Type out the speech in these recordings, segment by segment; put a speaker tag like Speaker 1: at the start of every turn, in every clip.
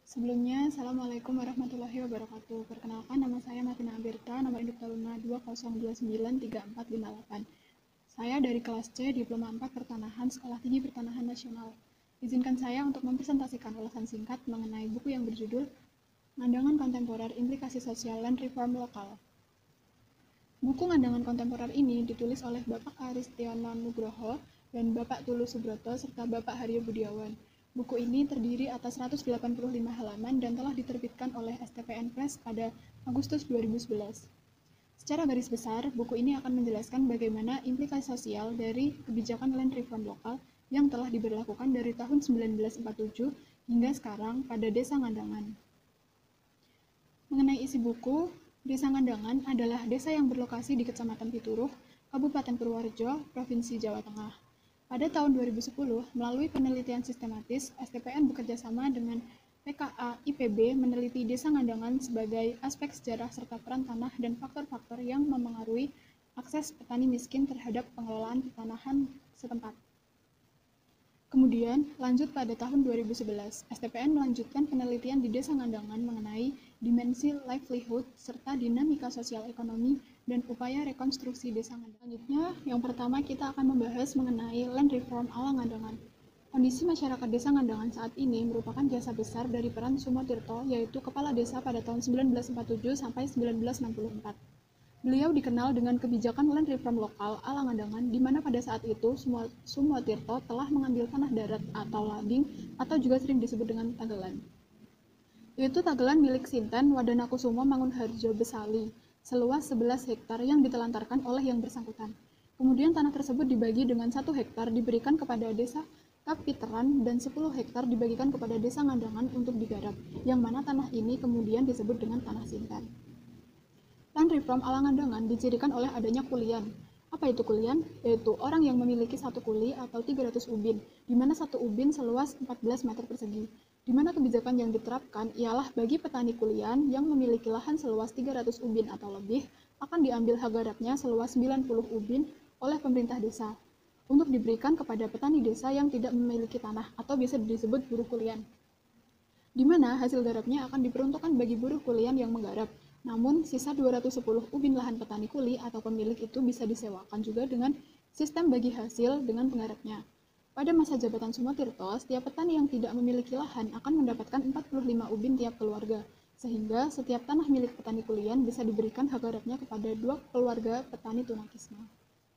Speaker 1: Sebelumnya, Assalamualaikum warahmatullahi wabarakatuh. Perkenalkan, nama saya Martina Aberta, nomor induk Taruna 20293458. Saya dari kelas C, Diploma 4 Pertanahan, Sekolah Tinggi Pertanahan Nasional. Izinkan saya untuk mempresentasikan ulasan singkat mengenai buku yang berjudul Ngandangan Kontemporer Implikasi Sosial dan Reform Lokal. Buku Ngandangan Kontemporer ini ditulis oleh Bapak Aristiono Nugroho dan Bapak Tulus Subroto serta Bapak Haryo Budiawan. Buku ini terdiri atas 185 halaman dan telah diterbitkan oleh STPN Press pada Agustus 2011. Secara garis besar, buku ini akan menjelaskan bagaimana implikasi sosial dari kebijakan land reform lokal yang telah diberlakukan dari tahun 1947 hingga sekarang pada Desa Ngandangan. Mengenai isi buku, Desa Ngandangan adalah desa yang berlokasi di Kecamatan Pituruh, Kabupaten Purworejo, Provinsi Jawa Tengah. Pada tahun 2010, melalui penelitian sistematis, STPN bekerjasama dengan PKA IPB meneliti Desa Ngandangan sebagai aspek sejarah serta peran tanah dan faktor-faktor yang memengaruhi akses petani miskin terhadap pengelolaan pertanahan setempat. Kemudian, lanjut pada tahun 2011, STPN melanjutkan penelitian di Desa Ngandangan mengenai dimensi livelihood serta dinamika sosial ekonomi dan upaya rekonstruksi Desa Ngandangan. Selanjutnya, yang pertama kita akan membahas mengenai land reform ala Ngandangan. Kondisi masyarakat Desa Ngandangan saat ini merupakan jasa besar dari peran Sumo Tirto, yaitu kepala desa pada tahun 1947 sampai 1964. Beliau dikenal dengan kebijakan land reform lokal ala Ngandangan, di mana pada saat itu Sumo Tirto telah mengambil tanah darat atau lading atau juga sering disebut dengan tagelan. Yaitu tagelan milik Sinten Wadanakusumo Mangunharjo Besali, seluas 11 hektar yang ditelantarkan oleh yang bersangkutan. Kemudian tanah tersebut dibagi dengan 1 hektar diberikan kepada desa Kapiteran dan 10 hektar dibagikan kepada Desa Ngandangan untuk digarap, yang mana tanah ini kemudian disebut dengan tanah Sinten. Land reform ala Ngandangan dicirikan oleh adanya kulian. Apa itu kulian? Yaitu orang yang memiliki 1 kuli atau 300 ubin, di mana 1 ubin seluas 14 meter persegi. Di mana kebijakan yang diterapkan ialah bagi petani kulian yang memiliki lahan seluas 300 ubin atau lebih, akan diambil hak garapnya seluas 90 ubin oleh pemerintah desa, untuk diberikan kepada petani desa yang tidak memiliki tanah atau biasa disebut buruh kulian. Di mana hasil garapnya akan diperuntukkan bagi buruh kulian yang menggarap. Namun, sisa 210 ubin lahan petani kuli atau pemilik itu bisa disewakan juga dengan sistem bagi hasil dengan penggarapnya. Pada masa jabatan Sumo Tirto, setiap petani yang tidak memiliki lahan akan mendapatkan 45 ubin tiap keluarga, sehingga setiap tanah milik petani kulian bisa diberikan hak garapnya kepada 2 keluarga petani tunakisma.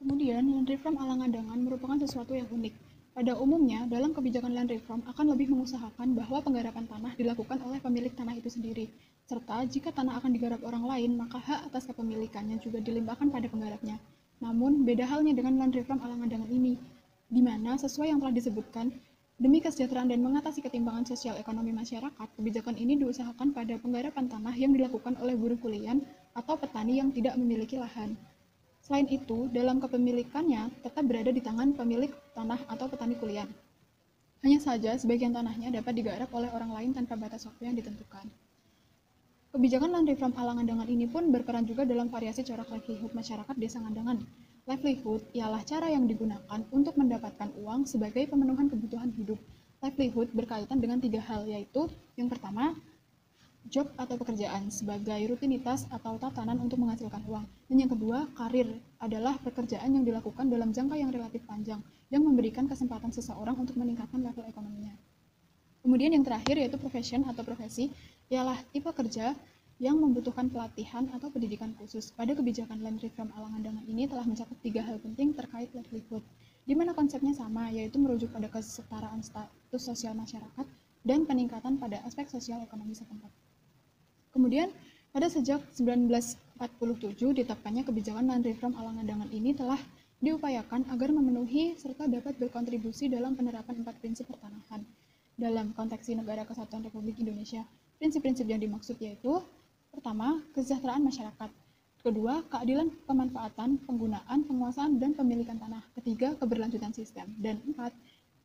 Speaker 1: Kemudian, land reform ala Ngandangan merupakan sesuatu yang unik. Pada umumnya, dalam kebijakan land reform akan lebih mengusahakan bahwa penggarapan tanah dilakukan oleh pemilik tanah itu sendiri, serta jika tanah akan digarap orang lain, maka hak atas kepemilikannya juga dilimpahkan pada penggarapnya. Namun, beda halnya dengan land reform ala Ngandangan ini, di mana sesuai yang telah disebutkan, demi kesejahteraan dan mengatasi ketimpangan sosial ekonomi masyarakat, kebijakan ini diusahakan pada penggarapan tanah yang dilakukan oleh buruh kulian atau petani yang tidak memiliki lahan. Selain itu, dalam kepemilikannya tetap berada di tangan pemilik tanah atau petani kulian. Hanya saja, sebagian tanahnya dapat digarap oleh orang lain tanpa batas waktu yang ditentukan. Kebijakan land reform ala Ngandangan ini pun berperan juga dalam variasi corak livelihood masyarakat Desa Ngandangan. Livelihood ialah cara yang digunakan untuk mendapatkan uang sebagai pemenuhan kebutuhan hidup. Livelihood berkaitan dengan 3 hal, yaitu yang pertama, job atau pekerjaan sebagai rutinitas atau tatanan untuk menghasilkan uang. Dan yang kedua, karir adalah pekerjaan yang dilakukan dalam jangka yang relatif panjang yang memberikan kesempatan seseorang untuk meningkatkan level ekonominya. Kemudian yang terakhir yaitu profession atau profesi, ialah tipe kerja yang membutuhkan pelatihan atau pendidikan khusus. Pada kebijakan land reform ala Ngandangan ini telah mencakup 3 hal penting terkait livelihood, di mana konsepnya sama, yaitu merujuk pada kesetaraan status sosial masyarakat dan peningkatan pada aspek sosial ekonomi setempat. Kemudian, pada sejak 1947 ditetapkannya kebijakan land reform ala Ngandangan ini telah diupayakan agar memenuhi serta dapat berkontribusi dalam penerapan 4 prinsip pertanahan. Dalam konteks Negara Kesatuan Republik Indonesia, prinsip-prinsip yang dimaksud yaitu: pertama, kesejahteraan masyarakat; kedua, keadilan pemanfaatan, penggunaan, penguasaan, dan pemilikan tanah; ketiga, keberlanjutan sistem; dan 4,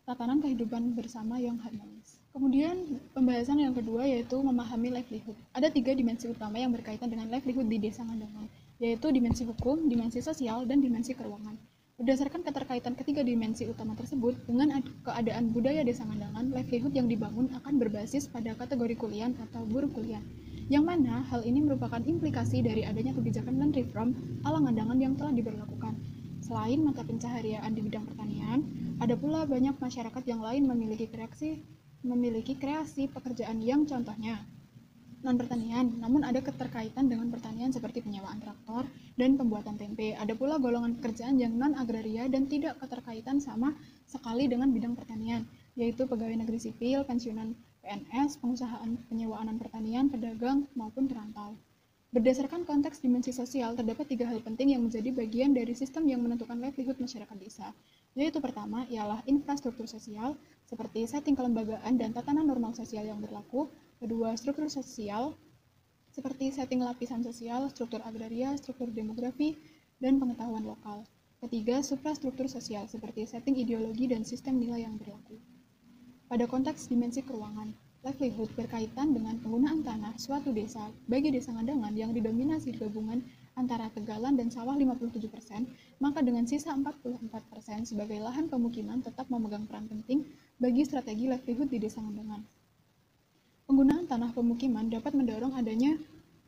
Speaker 1: tatanan kehidupan bersama yang harmonis. Kemudian, pembahasan yang kedua yaitu memahami livelihood. Ada 3 dimensi utama yang berkaitan dengan livelihood di Desa Ngandangan, yaitu dimensi hukum, dimensi sosial, dan dimensi keuangan. Berdasarkan keterkaitan ketiga dimensi utama tersebut dengan keadaan budaya desa Ngandangan, livelihood yang dibangun akan berbasis pada kategori kuliah atau buruh kuliah, yang mana hal ini merupakan implikasi dari adanya kebijakan land reform ala Ngandangan yang telah diberlakukan. Selain mata pencaharian di bidang pertanian, ada pula banyak masyarakat yang lain memiliki kreasi pekerjaan yang contohnya non-pertanian, namun ada keterkaitan dengan pertanian seperti penyewaan traktor dan pembuatan tempe. Ada pula golongan pekerjaan yang non-agraria dan tidak keterkaitan sama sekali dengan bidang pertanian, yaitu pegawai negeri sipil, pensiunan PNS, pengusahaan penyewaan non-pertanian, pedagang, maupun perantau. Berdasarkan konteks dimensi sosial, terdapat 3 hal penting yang menjadi bagian dari sistem yang menentukan livelihood masyarakat desa, yaitu pertama ialah infrastruktur sosial, seperti setting kelembagaan dan tatanan normal sosial yang berlaku. Kedua, struktur sosial, seperti setting lapisan sosial, struktur agraria, struktur demografi, dan pengetahuan lokal. Ketiga, suprastruktur sosial, seperti setting ideologi dan sistem nilai yang berlaku. Pada konteks dimensi keuangan, livelihood berkaitan dengan penggunaan tanah suatu desa bagi desa Ngandangan yang didominasi gabungan antara tegalan dan sawah 57%, maka dengan sisa 44% sebagai lahan pemukiman tetap memegang peran penting bagi strategi livelihood di desa Ngandangan. Penggunaan tanah pemukiman dapat mendorong adanya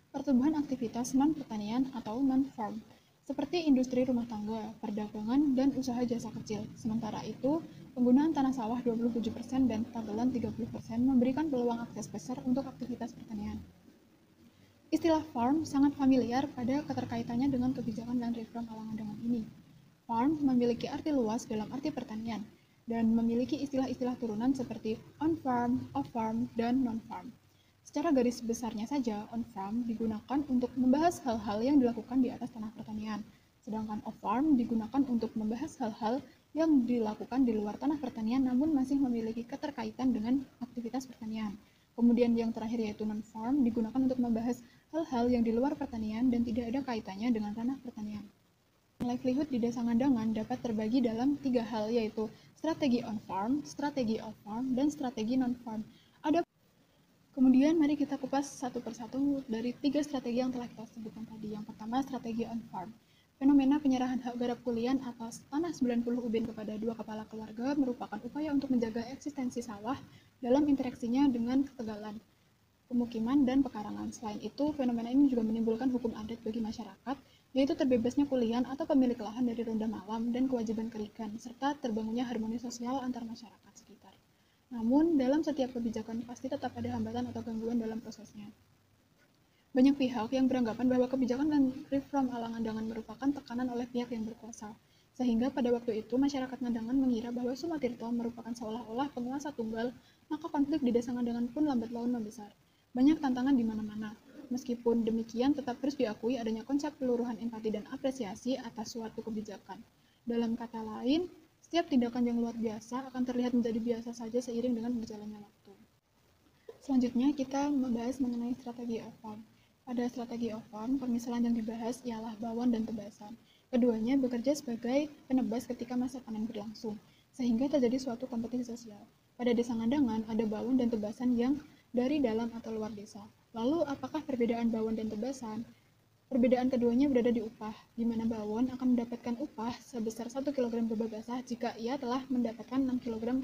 Speaker 1: pertumbuhan aktivitas non-pertanian atau non-farm, seperti industri rumah tangga, perdagangan, dan usaha jasa kecil. Sementara itu, penggunaan tanah sawah 27% dan tegalan 30% memberikan peluang akses besar untuk aktivitas pertanian. Istilah farm sangat familiar pada keterkaitannya dengan kebijakan land reform ala Ngandangan ini. Farm memiliki arti luas dalam arti pertanian, dan memiliki istilah-istilah turunan seperti on-farm, off-farm, dan non-farm. Secara garis besarnya saja, on-farm digunakan untuk membahas hal-hal yang dilakukan di atas tanah pertanian, sedangkan off-farm digunakan untuk membahas hal-hal yang dilakukan di luar tanah pertanian namun masih memiliki keterkaitan dengan aktivitas pertanian. Kemudian yang terakhir yaitu non-farm digunakan untuk membahas hal-hal yang di luar pertanian dan tidak ada kaitannya dengan tanah pertanian. Livelihood di desa Ngandangan dapat terbagi dalam 3 hal, yaitu strategi on-farm, strategi off-farm, dan strategi non-farm. Kemudian mari kita kupas satu persatu dari 3 strategi yang telah kita sebutkan tadi. Yang pertama, strategi on-farm. Fenomena penyerahan hak garap kulian atas tanah 90 ubin kepada 2 kepala keluarga merupakan upaya untuk menjaga eksistensi sawah dalam interaksinya dengan ketegalan, pemukiman, dan pekarangan. Selain itu, fenomena ini juga menimbulkan hukum adat bagi masyarakat, yaitu terbebasnya kulian atau pemilik lahan dari ronda malam dan kewajiban kerikan, serta terbangunnya harmoni sosial antar masyarakat sekitar. Namun, dalam setiap kebijakan pasti tetap ada hambatan atau gangguan dalam prosesnya. Banyak pihak yang beranggapan bahwa kebijakan land reform ala Ngandangan merupakan tekanan oleh pihak yang berkuasa, sehingga pada waktu itu masyarakat Ngandangan mengira bahwa Sumatirto merupakan seolah-olah penguasa tunggal, maka konflik di desa Ngandangan pun lambat laun membesar. Banyak tantangan di mana-mana. Meskipun demikian, tetap harus diakui adanya konsep peluruhan empati dan apresiasi atas suatu kebijakan. Dalam kata lain, setiap tindakan yang luar biasa akan terlihat menjadi biasa saja seiring dengan berjalannya waktu. Selanjutnya, kita membahas mengenai strategi off-farm. Pada strategi off-farm, permisalan yang dibahas ialah bawon dan tebasan. Keduanya bekerja sebagai penebas ketika masa panen berlangsung, sehingga terjadi suatu kompetisi sosial. Pada desa Ngandangan, ada bawon dan tebasan yang dari dalam atau luar desa. Lalu, apakah perbedaan bawon dan tebasan? Perbedaan keduanya berada di upah, di mana bawon akan mendapatkan upah sebesar 1 kg gabah basah jika ia telah mendapatkan 6 kg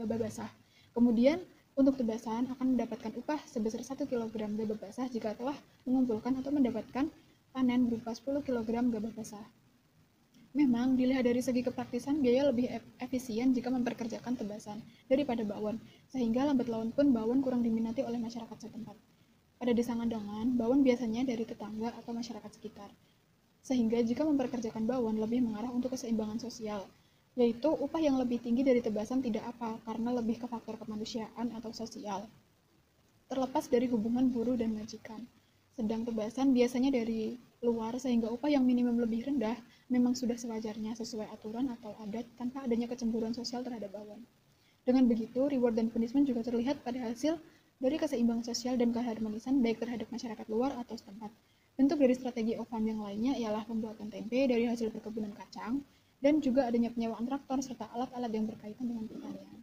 Speaker 1: gabah basah. Kemudian, untuk tebasan akan mendapatkan upah sebesar 1 kg gabah basah jika telah mengumpulkan atau mendapatkan panen berupa 10 kg gabah basah. Memang, dilihat dari segi kepraktisan, biaya lebih efisien jika memperkerjakan tebasan daripada bawon, sehingga lambat laun pun bawon kurang diminati oleh masyarakat setempat. Pada desa Ngandangan, bawon biasanya dari tetangga atau masyarakat sekitar, sehingga jika memperkerjakan bawon lebih mengarah untuk keseimbangan sosial, yaitu upah yang lebih tinggi dari tebasan tidak apa, karena lebih ke faktor kemanusiaan atau sosial, terlepas dari hubungan buruh dan majikan. Sedang tebasan biasanya dari luar sehingga upah yang minimum lebih rendah memang sudah sewajarnya sesuai aturan atau adat tanpa adanya kecemburuan sosial terhadap bawon. Dengan begitu, reward dan punishment juga terlihat pada hasil dari keseimbangan sosial dan keharmonisan baik terhadap masyarakat luar atau setempat. Bentuk dari strategi off-farm yang lainnya ialah pembuatan tempe dari hasil perkebunan kacang dan juga adanya penyewaan traktor serta alat-alat yang berkaitan dengan pertanian.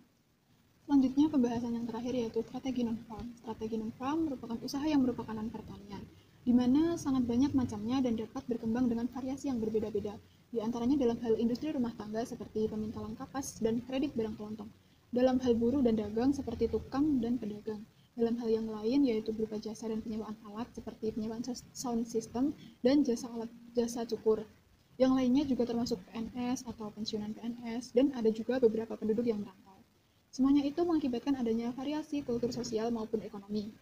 Speaker 1: Selanjutnya, pembahasan yang terakhir yaitu strategi non-farm. Strategi non-farm merupakan usaha yang merupakan non-pertanian, di mana sangat banyak macamnya dan dapat berkembang dengan variasi yang berbeda-beda. di antaranya dalam hal industri rumah tangga seperti pemintalan kapas dan kredit barang kelontong, dalam hal buruh dan dagang seperti tukang dan pedagang, dalam hal yang lain yaitu berupa jasa dan penyewaan alat seperti penyewaan sound system dan jasa cukur. Yang lainnya juga termasuk PNS atau pensiunan PNS, dan ada juga beberapa penduduk yang merantau. Semuanya itu mengakibatkan adanya variasi kultur sosial maupun ekonomi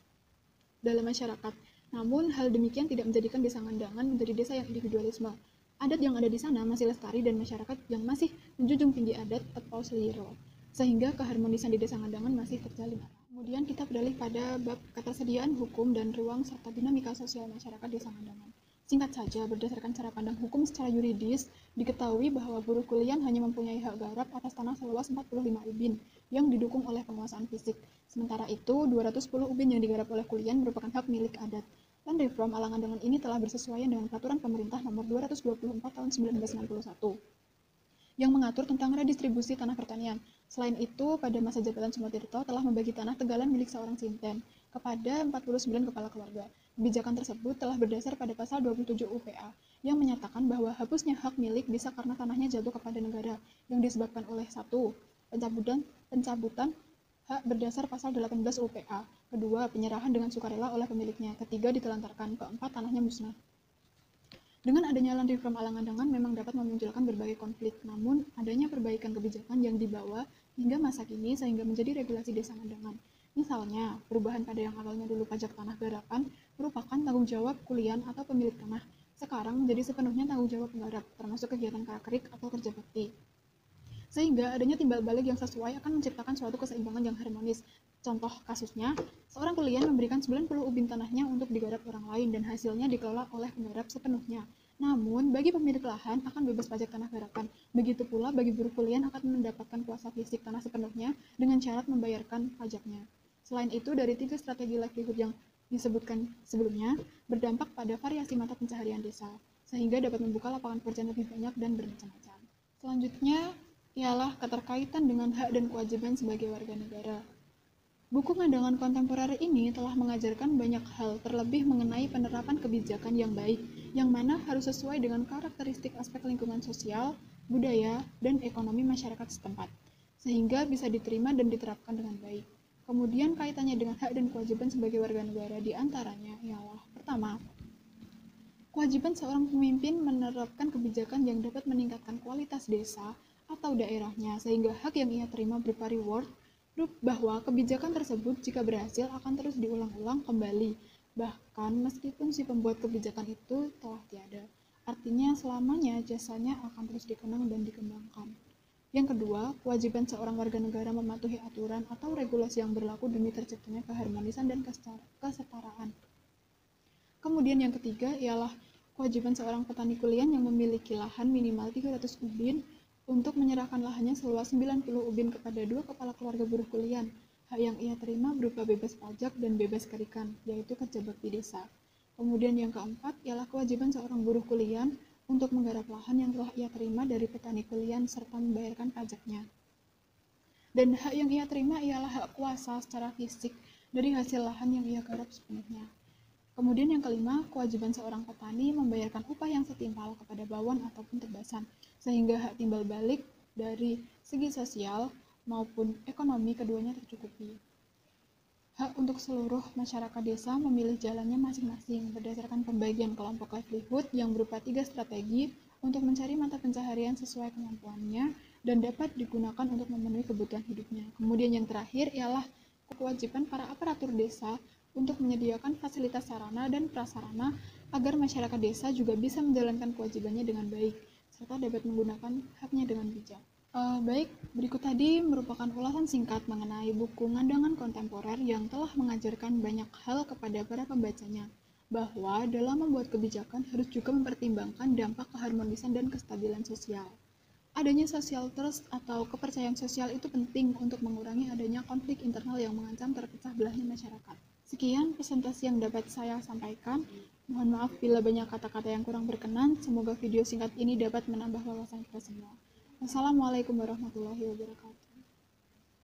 Speaker 1: dalam masyarakat. Namun, hal demikian tidak menjadikan desa Ngandangan menjadi desa yang individualisme. Adat yang ada di sana masih lestari dan masyarakat yang masih menjunjung tinggi adat atau seliro, sehingga keharmonisan di desa Ngandangan masih terjalin. Kemudian kita beralih pada bab ketersediaan hukum dan ruang serta dinamika sosial masyarakat desa Ngandangan. Singkat saja, berdasarkan cara pandang hukum secara yuridis, diketahui bahwa buruh kulian hanya mempunyai hak garap atas tanah seluas 45 ubin yang didukung oleh penguasaan fisik. Sementara itu, 210 ubin yang digarap oleh kulian merupakan hak milik adat. Land Reform Alangandangan ini telah bersesuaian dengan peraturan pemerintah nomor 224 tahun 1961 yang mengatur tentang redistribusi tanah pertanian. Selain itu, pada masa jabatan Sumotirto telah membagi tanah Tegalan milik seorang Sinten kepada 49 kepala keluarga. Kebijakan tersebut telah berdasar pada pasal 27 UPA yang menyatakan bahwa hapusnya hak milik bisa karena tanahnya jatuh kepada negara yang disebabkan oleh 1. Pencabutan hak berdasar pasal 18 UPA. Kedua, penyerahan dengan sukarela oleh pemiliknya. Ketiga, ditelantarkan. Keempat, tanahnya musnah. Dengan adanya Land Reform Alangandangan memang dapat memunculkan berbagai konflik, namun adanya perbaikan kebijakan yang dibawa hingga masa kini sehingga menjadi regulasi desa Ngandangan. Misalnya, perubahan pada yang awalnya dulu pajak tanah garapan merupakan tanggung jawab kulian atau pemilik tanah, sekarang menjadi sepenuhnya tanggung jawab penggarap, termasuk kegiatan karakerik atau kerja bakti. Sehingga adanya timbal balik yang sesuai akan menciptakan suatu keseimbangan yang harmonis. Contoh kasusnya, seorang kulian memberikan 90 ubin tanahnya untuk digarap orang lain dan hasilnya dikelola oleh penggarap sepenuhnya. Namun, bagi pemilik lahan akan bebas pajak tanah garapan. Begitu pula bagi buruh kulian akan mendapatkan kuasa fisik tanah sepenuhnya dengan syarat membayarkan pajaknya. Selain itu, dari 3 strategi livelihood yang disebutkan sebelumnya, berdampak pada variasi mata pencaharian desa, sehingga dapat membuka lapangan pekerjaan lebih banyak dan bermacam-macam. Selanjutnya, ialah keterkaitan dengan hak dan kewajiban sebagai warga negara. Buku Ngandangan kontemporer ini telah mengajarkan banyak hal, terlebih mengenai penerapan kebijakan yang baik, yang mana harus sesuai dengan karakteristik aspek lingkungan sosial, budaya, dan ekonomi masyarakat setempat, sehingga bisa diterima dan diterapkan dengan baik. Kemudian kaitannya dengan hak dan kewajiban sebagai warga negara diantaranya ialah pertama, kewajiban seorang pemimpin menerapkan kebijakan yang dapat meningkatkan kualitas desa atau daerahnya, sehingga hak yang ia terima berupa reward bahwa kebijakan tersebut jika berhasil akan terus diulang-ulang kembali, bahkan meskipun si pembuat kebijakan itu telah tiada. Artinya selamanya jasanya akan terus dikenang dan dikembangkan. Yang kedua, kewajiban seorang warga negara mematuhi aturan atau regulasi yang berlaku demi terciptanya keharmonisan dan kesetaraan. Kemudian yang ketiga ialah kewajiban seorang petani kulian yang memiliki lahan minimal 300 ubin untuk menyerahkan lahannya seluas 90 ubin kepada 2 kepala keluarga buruh kulian. Hak yang ia terima berupa bebas pajak dan bebas kerikan, yaitu kerja bakti desa. Kemudian yang keempat ialah kewajiban seorang buruh kulian untuk menggarap lahan yang telah ia terima dari petani kulian serta membayarkan pajaknya. Dan hak yang ia terima ialah hak kuasa secara fisik dari hasil lahan yang ia garap sepenuhnya. Kemudian yang kelima, kewajiban seorang petani membayarkan upah yang setimpal kepada bawon ataupun tebasan, sehingga hak timbal balik dari segi sosial maupun ekonomi keduanya tercukupi. Hak untuk seluruh masyarakat desa memilih jalannya masing-masing berdasarkan pembagian kelompok livelihood yang berupa 3 strategi untuk mencari mata pencaharian sesuai kemampuannya dan dapat digunakan untuk memenuhi kebutuhan hidupnya. Kemudian yang terakhir ialah kewajiban para aparatur desa untuk menyediakan fasilitas sarana dan prasarana agar masyarakat desa juga bisa menjalankan kewajibannya dengan baik, serta dapat menggunakan haknya dengan bijak. Baik, berikut tadi merupakan ulasan singkat mengenai buku Ngandangan kontemporer yang telah mengajarkan banyak hal kepada para pembacanya, bahwa dalam membuat kebijakan harus juga mempertimbangkan dampak keharmonisan dan kestabilan sosial. Adanya social trust atau kepercayaan sosial itu penting untuk mengurangi adanya konflik internal yang mengancam terpecah belahnya masyarakat. Sekian presentasi yang dapat saya sampaikan. Mohon maaf bila banyak kata-kata yang kurang berkenan. Semoga video singkat ini dapat menambah wawasan kita semua. Wassalamualaikum warahmatullahi wabarakatuh.